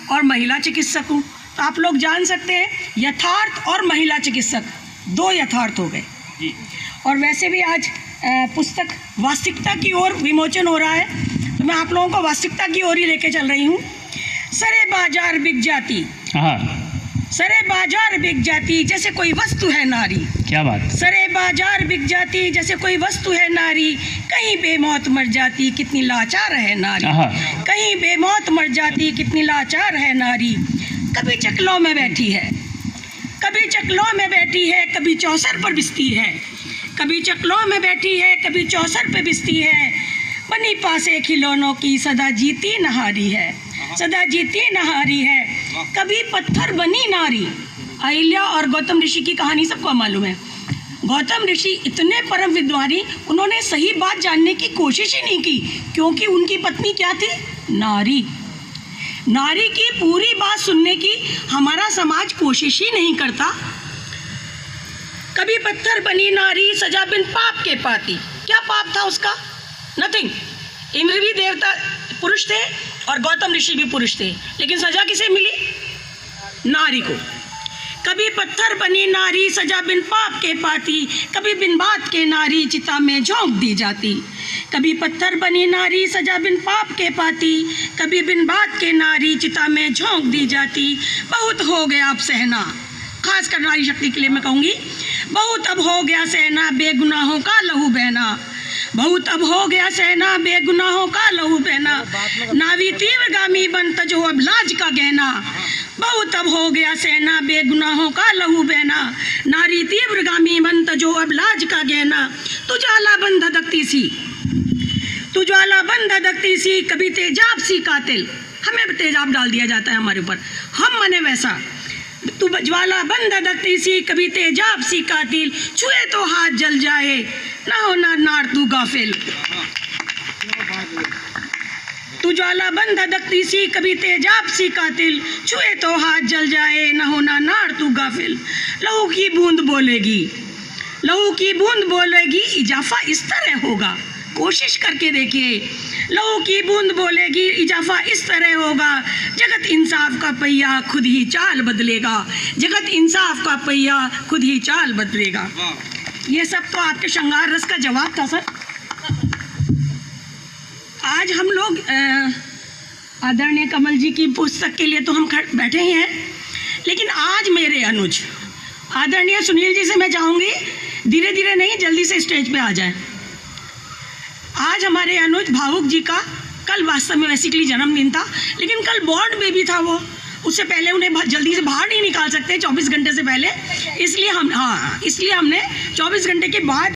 और महिला चिकित्सक हूँ। तो आप लोग जान सकते हैं यथार्थ और महिला चिकित्सक दो यथार्थ हो गए। और वैसे भी आज पुस्तक वास्तविकता की ओर विमोचन हो रहा है, तो मैं आप लोगों को वास्तविकता की ओर ही लेके चल रही हूँ। सरे बाजार बिक जाती, सरे बाजार बिक जाती जैसे कोई वस्तु है नारी। क्या बात। सरे बाजार बिक जाती जैसे कोई वस्तु है नारी, कहीं बेमौत मर जाती कितनी लाचार है नारी। कहीं बेमौत मर जाती कितनी लाचार है नारी। कभी चकलों में बैठी है, कभी चकलों में बैठी है, कभी चौसर पर बिस्ती है। कभी चकलों में बैठी है, कभी चौसर पर बिस्ती है। बनी पासे खिलौनों की सदा जीती नहारी है, सदा जीती नहारी है। कभी पत्थर बनी नारी। अहिल्या और गौतम ऋषि की कहानी सबको मालूम है। गौतम ऋषि इतने परम विद्वानी, उन्होंने सही बात जानने की कोशिश ही नहीं की, क्योंकि उनकी पत्नी क्या थी? नारी। नारी की पूरी बात सुनने की हमारा समाज कोशिश ही नहीं करता। कभी पत्थर बनी नारी सजा बिन पाप के पाती। क्या पाप था उसका? नथिंग। इंद्र भी देवता पुरुष थे और गौतम ऋषि भी पुरुष थे, लेकिन सजा किसे मिली? नारी को। कभी पत्थर बनी नारी सजा बिन पाप के पाती, कभी बिन बात के नारी चिता में झोंक दी जाती। कभी पत्थर बनी नारी सजा बिन पाप के पाती, कभी बिन बात के नारी चिता में झोंक दी जाती। बहुत हो गया अब सहना, खास कर नारी शक्ति के लिए मैं कहूँगी, बहुत अब हो गया सहना बेगुनाहों का लहू बहना। बहुत अब हो गया सहना बेगुनाहों का लहू बहना। नावी तीव्रगामी बन तजो अब लाज का गहना। बहुत अब हो गया सहना बेगुनाहों का लहू बहना। नारी तीव्रगामी बन तजो अब लाज का गहना। तू ज्वाला बन धधकती सी, तू ज्वाला बन धधकती सी, कभी तेजाब सी कातिल। हमें तेजाब डाल दिया जाता है हमारे ऊपर, हम मने वैसा। तू ज्वाला बन धधकती सी, कभी तेजाब सी कातिल। छुए तो हाथ जल जाए ना हो ना नार तू गाफिल। तू ज्वाला बन धधकती सी, कभी तेजाब सी कातिल। छुए तो हाथ जल जाए ना हो ना नार तू गाफिल। लहू की बूंद बोलेगी, लहू की बूंद बोलेगी, इजाफा इस तरह होगा। कोशिश करके देखिए। लहू की बूंद बोलेगी, इजाफा इस तरह होगा। जगत इंसाफ का पहिया खुद ही चाल बदलेगा। जगत इंसाफ का पहिया खुद ही चाल बदलेगा। ये सब तो आपके श्रृंगार रस का जवाब था सर। आज हम लोग आदरणीय कमल जी की पुस्तक के लिए तो हम बैठे ही हैं, लेकिन आज मेरे अनुज आदरणीय सुनील जी से मैं चाहूँगी धीरे धीरे नहीं, जल्दी से स्टेज पे आ जाए। आज हमारे अनुज भावुक जी का कल वास्तव में बेसिकली जन्मदिन था, लेकिन कल बॉर्न बेबी था वो, उससे पहले उन्हें जल्दी से बाहर नहीं निकाल सकते 24 घंटे से पहले, इसलिए हमने 24 घंटे के बाद